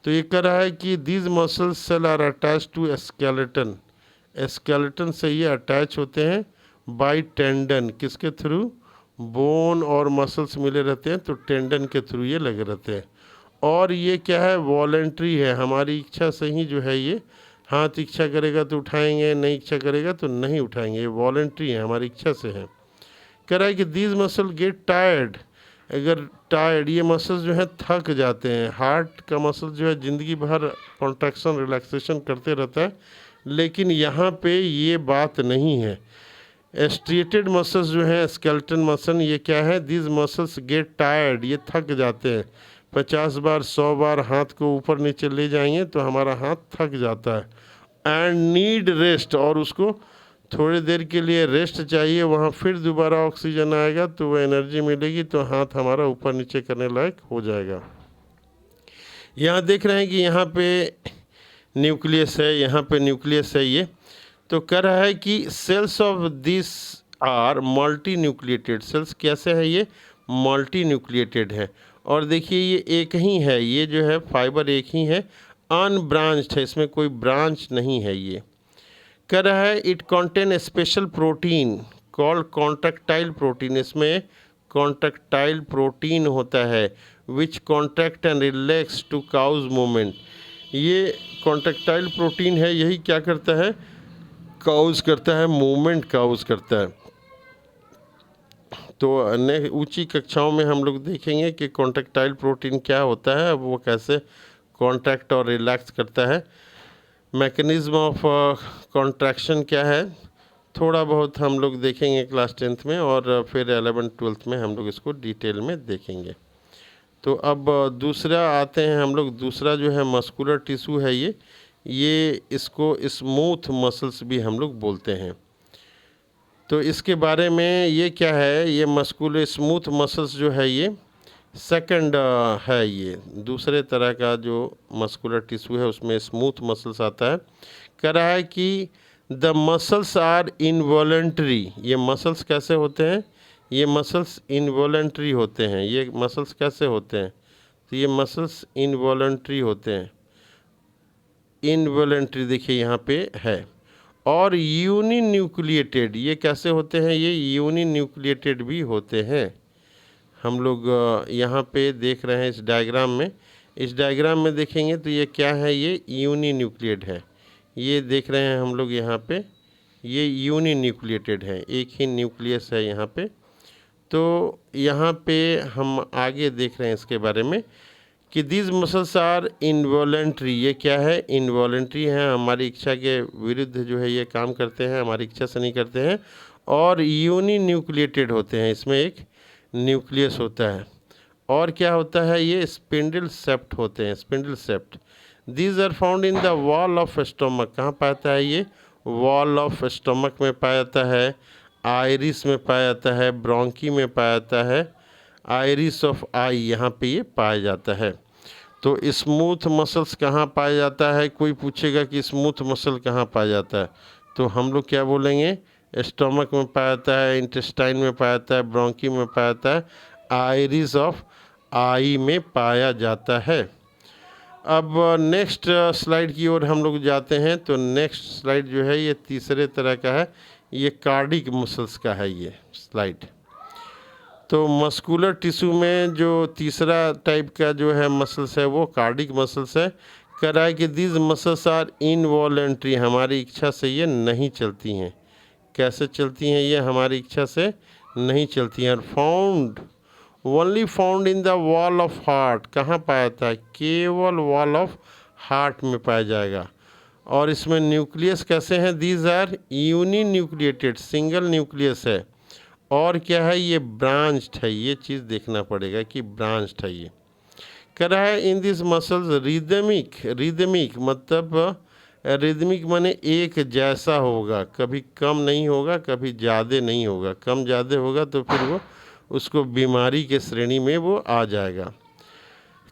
S1: तो ये कह रहा है कि these muscles cell are attach to skeleton. Skeleton से ये अटैच होते हैं बाय टेंडन। किसके थ्रू? बोन और मसल्स मिले रहते हैं, तो टेंडन के थ्रू ये लगे रहते हैं। और ये क्या है? वॉलेंट्री है, हमारी इच्छा से ही जो है ये, हाथ इच्छा करेगा तो उठाएंगे, नहीं इच्छा करेगा तो नहीं उठाएंगे। ये वॉलेंट्री है, हमारी इच्छा से है। कह रहा है कि दीज मसल गेट टायर्ड। अगर टायर्ड, ये मसल्स जो है थक जाते हैं। हार्ट का मसल जो है ज़िंदगी भर कॉन्ट्रैक्शन रिलैक्सेशन करते रहता है, लेकिन यहाँ पे ये बात नहीं है। एस्ट्रिएटेड मसल्स जो है, स्केलेटन मसल, ये क्या है? दीज मसल्स गेट टायर्ड, ये थक जाते हैं। 50 बार 100 बार हाथ को ऊपर नीचे ले जाएंगे तो हमारा हाथ थक जाता है। एंड नीड रेस्ट, और उसको थोड़ी देर के लिए रेस्ट चाहिए, वहाँ फिर दोबारा ऑक्सीजन आएगा तो वो एनर्जी मिलेगी, तो हाथ हमारा ऊपर नीचे करने लायक हो जाएगा। यहाँ देख रहे हैं कि यहाँ पे न्यूक्लियस है, यहाँ पे न्यूक्लियस है ये। तो कह रहा है कि cells of this are multi nucleated. Cells कैसे है? ये मल्टी न्यूक्लिएटेड है। और देखिए ये एक ही है, ये जो है फाइबर एक ही है, अनब्रांच्ड है, इसमें कोई ब्रांच नहीं है। ये कह रहा है it contain special protein called contractile protein. इसमें कॉन्ट्रैक्टाइल प्रोटीन होता है which contract and relax to cause movement. ये कॉन्ट्रैक्टाइल प्रोटीन है, यही क्या करता है? काउज करता है, मूवमेंट काउज करता है। तो अन्य ऊंची कक्षाओं में हम लोग देखेंगे कि कॉन्ट्रैक्टाइल प्रोटीन क्या होता है, वो कैसे कॉन्ट्रैक्ट और रिलैक्स करता है। मैकेनिज्म ऑफ कॉन्ट्रैक्शन क्या है, थोड़ा बहुत हम लोग देखेंगे क्लास 10th में, और फिर 11th-12th में हम लोग इसको डिटेल में देखेंगे। तो अब दूसरा आते हैं हम लोग, दूसरा जो है मस्कुलर टिश्यू है ये इसको स्मूथ मसल्स भी हम लोग बोलते हैं। तो इसके बारे में ये क्या है, ये मस्कुलर स्मूथ मसल्स जो है ये सेकंड है, ये दूसरे तरह का जो मस्कुलर टिश्यू है उसमें स्मूथ मसल्स आता है। कह रहा है कि द मसल्स आर इनवॉलेंट्री। ये मसल्स कैसे होते हैं, ये मसल्स इनवॉलेंट्री होते हैं। ये मसल्स कैसे होते हैं, तो ये मसल्स इनवॉलेंट्री होते हैं। इनवॉलेंट्री देखिए यहाँ पे है। और यूनिन्यूक्लिएटेड, ये कैसे होते हैं, ये यूनिन्यूक्लिएटेड भी होते हैं। हम लोग यहाँ पे देख रहे हैं इस डायग्राम में, इस डायग्राम में देखेंगे तो ये क्या है, ये यूनिन्यूक्लिएट है। ये देख रहे हैं हम लोग यहाँ पे, ये यूनिन्यूक्लिएटेड है, एक ही न्यूक्लियस है यहाँ पे। तो यहाँ पे हम आगे देख रहे हैं इसके बारे में कि दीज मसल्स आर इनवॉलेंट्री। ये क्या है, इनवॉलेंट्री है, हमारी इच्छा के विरुद्ध जो है ये काम करते हैं, हमारी इच्छा से नहीं करते हैं। और यूनिन्यूक्लिएटेड होते हैं, इसमें एक न्यूक्लियस होता है। और क्या होता है, ये स्पिंडल सेप्ट होते हैं, spindle shaped. These are found in the wall of stomach. कहाँ पाता है ये, वॉल ऑफ स्टोमक में पाया जाता है, आइरिस में पाया जाता है, ब्रोंकी में पाया जाता है, आइरिस ऑफ आई यहाँ पे ये पाया जाता है। तो स्मूथ मसल्स कहाँ पाया जाता है, कोई पूछेगा कि स्मूथ मसल कहाँ पाया जाता है, तो हम लोग क्या बोलेंगे, स्टोमक में पाया जाता है, इंटेस्टाइन में पाया जाता है, ब्रोंकी में पाया जाता है, आइरिस ऑफ आई में पाया जाता है। अब नेक्स्ट स्लाइड की ओर हम लोग जाते हैं। तो नेक्स्ट स्लाइड जो है ये तीसरे तरह का है, ये कार्डिक मसल्स का है ये स्लाइड। तो मस्कुलर टिश्यू में जो तीसरा टाइप का जो है मसल्स है वो कार्डिक मसल्स है। कह रहा है कि दीज मसल्स आर इनवॉलेंट्री, हमारी इच्छा से ये नहीं चलती हैं। कैसे चलती हैं, ये हमारी इच्छा से नहीं चलती हैं। Found only found in the wall of heart. कहाँ पाया जाता है, केवल वॉल ऑफ हार्ट में पाया जाएगा। और इसमें न्यूक्लियस कैसे हैं, these are uninucleated, single nucleus है। और क्या है, ये ब्रांच्ड है, ये चीज़ देखना पड़ेगा कि ब्रांच्ड है। ये कह रहा है in this muscles rhythmic, rhythmic मतलब रिदमिक माने एक जैसा होगा, कभी कम नहीं होगा, कभी ज़्यादा नहीं होगा। कम ज़्यादा होगा तो फिर वो उसको बीमारी के श्रेणी में वो आ जाएगा।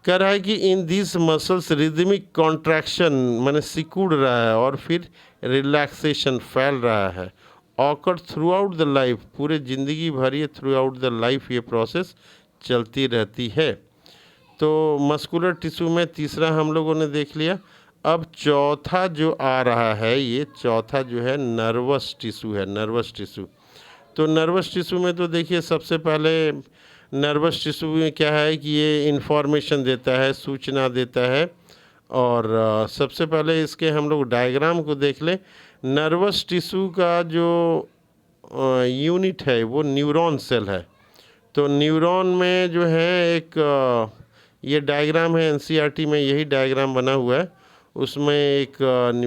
S1: कह रहा है कि in this muscles rhythmic contraction माने सिकुड़ रहा है और फिर रिलैक्सेशन फैल रहा है। Occur through out the life, पूरे ज़िंदगी भर ये थ्रू आउट द लाइफ ये प्रोसेस चलती रहती है। तो मस्कुलर टिश्यू में तीसरा हम लोगों ने देख लिया। अब चौथा जो आ रहा है, ये चौथा जो है नर्वस टिश्यू है, नर्वस टिश्यू। तो नर्वस टिश्यू में तो देखिए सबसे पहले नर्वस टिश्यू में क्या है कि ये इन्फॉर्मेशन देता है, सूचना देता है। और सबसे पहले इसके हम लोग डायग्राम को देख लें। नर्वस टिश्यू का जो यूनिट है वो न्यूरॉन सेल है। तो न्यूरॉन में जो है एक ये डायग्राम है, एनसीईआरटी में यही डायग्राम बना हुआ है। उसमें एक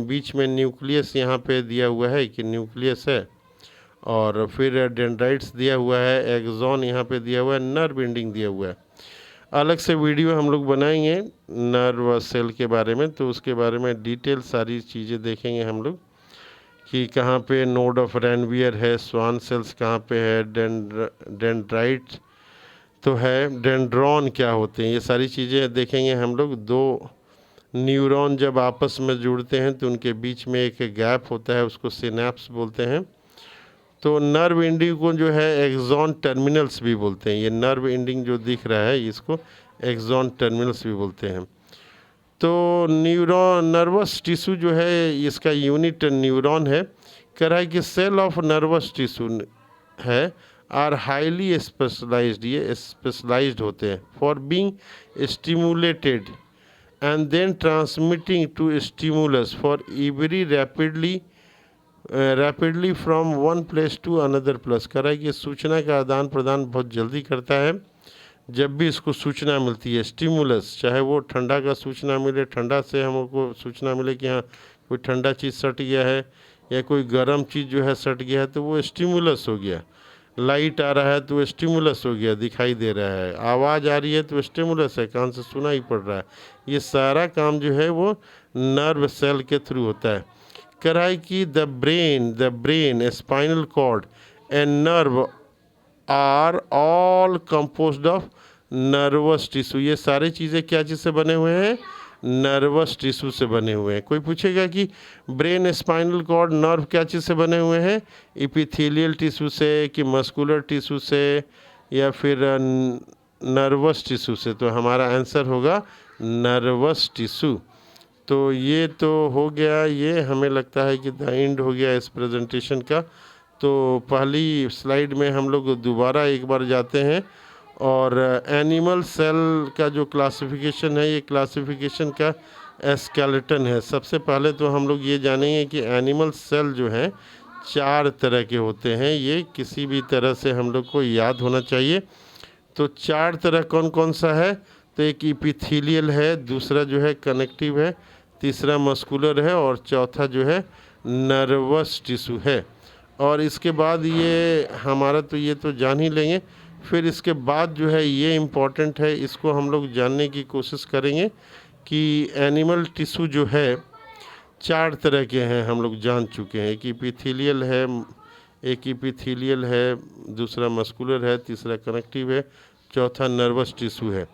S1: बीच में न्यूक्लियस यहाँ पे दिया हुआ है कि न्यूक्लियस है, और फिर डेंड्राइट्स दिया हुआ है, एक्सॉन यहाँ पे दिया हुआ है, नर्व एंडिंग दिया हुआ है। अलग से वीडियो हम लोग बनाएंगे नर्व सेल के बारे में, तो उसके बारे में डिटेल सारी चीज़ें देखेंगे हम लोग कि कहाँ पे नोड ऑफ रैनवियर है, स्वान सेल्स कहाँ पे है, डेंड्राइट तो है, डेंड्रॉन क्या होते हैं, ये सारी चीज़ें देखेंगे हम लोग। दो न्यूरॉन जब आपस में जुड़ते हैं तो उनके बीच में एक गैप होता है, उसको सिनेप्स बोलते हैं। तो नर्व एंडिंग को जो है एक्सॉन टर्मिनल्स भी बोलते हैं। ये नर्व एंडिंग जो दिख रहा है इसको एक्सॉन टर्मिनल्स भी बोलते हैं। तो न्यूरॉन नर्वस टिश्यू जो है इसका यूनिट न्यूरॉन है। कह रहा है कि सेल ऑफ नर्वस टिश्यू है आर हाईली स्पेशलाइज्ड, ये स्पेशलाइज्ड होते हैं for being stimulated and then transmitting to stimulus for every rapidly from one place to another place. कह रहा है कि सूचना का आदान प्रदान बहुत जल्दी करता है, जब भी इसको सूचना मिलती है, स्टिमुलस, चाहे वो ठंडा का सूचना मिले, ठंडा से हमको सूचना मिले कि हाँ कोई ठंडा चीज़ सट गया है, या कोई गर्म चीज़ जो है सट गया है, तो वो स्टिमुलस हो गया। लाइट आ रहा है तो स्टिमुलस हो गया, दिखाई दे रहा है। आवाज़ आ रही है तो स्टिमुलस है, कान से सुनाई पड़ रहा है। ये सारा काम जो है वो नर्व सेल के थ्रू होता है। कह रहा है कि the brain, spinal cord and nerve are all composed of nervous tissue. ये सारी चीज़ें क्या चीज़ से बने हुए हैं? नर्वस टिश्यू से बने हुए हैं। कोई पूछेगा कि ब्रेन, स्पाइनल कॉर्ड, नर्व क्या चीज़ से बने हुए हैं? इपिथेलियल टिश्यू से, कि मस्कुलर टिश्यू से, या फिर नर्वस टिश्यू से? तो हमारा आंसर होगा नर्वस टिश्यू। तो ये तो हो गया, ये हमें लगता है कि द एंड हो गया इस प्रेजेंटेशन का। तो पहली स्लाइड में हम लोग दोबारा एक बार जाते हैं, और एनिमल सेल का जो क्लासिफिकेशन है, ये क्लासिफिकेशन का स्केलेटन है। सबसे पहले तो हम लोग ये जानेंगे कि एनिमल सेल जो है 4 तरह के होते हैं। ये किसी भी तरह से हम लोग को याद होना चाहिए। तो 4 तरह कौन कौन सा है? तो एक इपिथेलियल है, दूसरा जो है कनेक्टिव है, तीसरा मस्कुलर है, और चौथा जो है नर्वस टिश्यू है। और इसके बाद ये हमारा तो ये तो जान ही लेंगे। फिर इसके बाद जो है ये इम्पॉर्टेंट है, इसको हम लोग जानने की कोशिश करेंगे कि एनिमल टिश्यू जो है 4 तरह के हैं, हम लोग जान चुके हैं। एक इपिथेलियल है, दूसरा मस्कुलर है, तीसरा कनेक्टिव है, चौथा नर्वस टिश्यू है।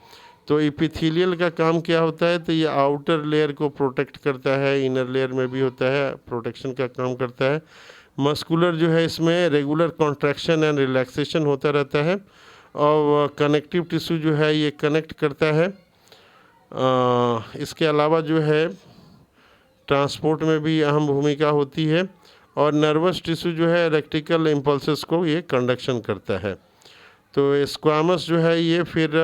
S1: तो इपिथेलियल का काम क्या होता है? तो ये आउटर लेयर को प्रोटेक्ट करता है, इनर लेयर में भी होता है, प्रोटेक्शन का काम करता है। मस्कुलर जो है, इसमें रेगुलर कॉन्ट्रैक्शन एंड रिलैक्सेशन होता रहता है। और कनेक्टिव टिश्यू जो है ये कनेक्ट करता है। इसके अलावा जो है ट्रांसपोर्ट में भी अहम भूमिका होती है। और नर्वस टिश्यू जो है इलेक्ट्रिकल इम्पल्सेस को ये कंडक्शन करता है। तो स्क्वामस जो है ये फिर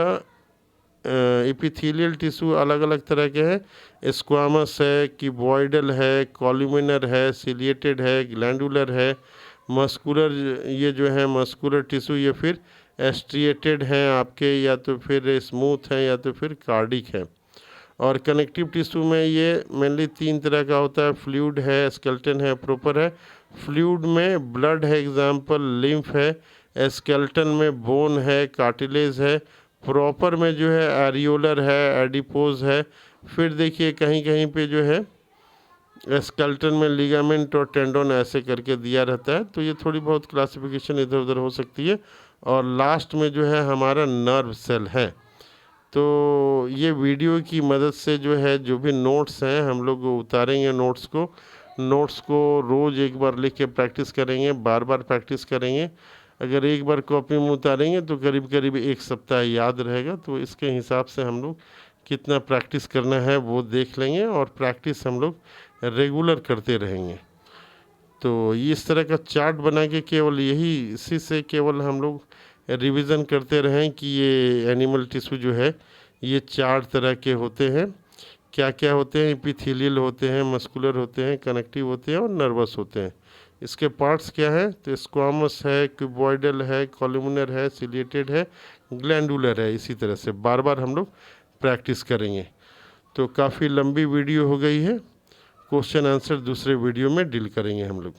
S1: इपिथेलियल टिश्यू अलग अलग तरह के हैं। स्क्वामस है, क्यूबॉइडल है, कॉलुमिनर है, सिलिएटेड है, ग्लैंडुलर है। मस्कुलर, ये जो है मस्कुलर टिश्यू ये फिर एस्ट्रिएटेड हैं आपके, या तो फिर स्मूथ हैं, या तो फिर कार्डिक है। और कनेक्टिव टिश्यू में ये मेनली 3 तरह का होता है। फ्लूइड है, स्केलेटन है, प्रॉपर है। फ्लूइड में ब्लड है, एग्जाम्पल लिम्फ है। स्केलेटन में बोन है, कार्टिलेज है। प्रॉपर में जो है एरियोलर है, एडिपोज है। फिर देखिए कहीं कहीं पे जो है स्केलेटन में लिगामेंट और टेंडोन ऐसे करके दिया रहता है। तो ये थोड़ी बहुत क्लासिफिकेशन इधर उधर हो सकती है। और लास्ट में जो है हमारा नर्व सेल है। तो ये वीडियो की मदद से जो है, जो भी नोट्स हैं हम लोग उतारेंगे, नोट्स को रोज़ एक बार लिख के प्रैक्टिस करेंगे, बार बार प्रैक्टिस करेंगे। अगर एक बार कॉपी में उतारेंगे तो करीब करीब 1 सप्ताह याद रहेगा। तो इसके हिसाब से हम लोग कितना प्रैक्टिस करना है वो देख लेंगे, और प्रैक्टिस हम लोग रेगुलर करते रहेंगे। तो इस तरह का चार्ट बना के केवल इसी से केवल हम लोग रिवीजन करते रहें कि ये एनिमल टिश्यू जो है ये 4 तरह के होते हैं। क्या क्या होते हैं? एपिथेलियल होते हैं, मस्कुलर होते हैं, कनेक्टिव होते हैं, और नर्वस होते हैं। इसके पार्ट्स क्या है? तो स्क्वामस है, क्यूबॉइडल है, कॉलुमिनर है, सिलिएटेड है, ग्लैंडुलर है। इसी तरह से बार बार हम लोग प्रैक्टिस करेंगे। तो काफ़ी लंबी वीडियो हो गई है। क्वेश्चन आंसर दूसरे वीडियो में डील करेंगे हम लोग।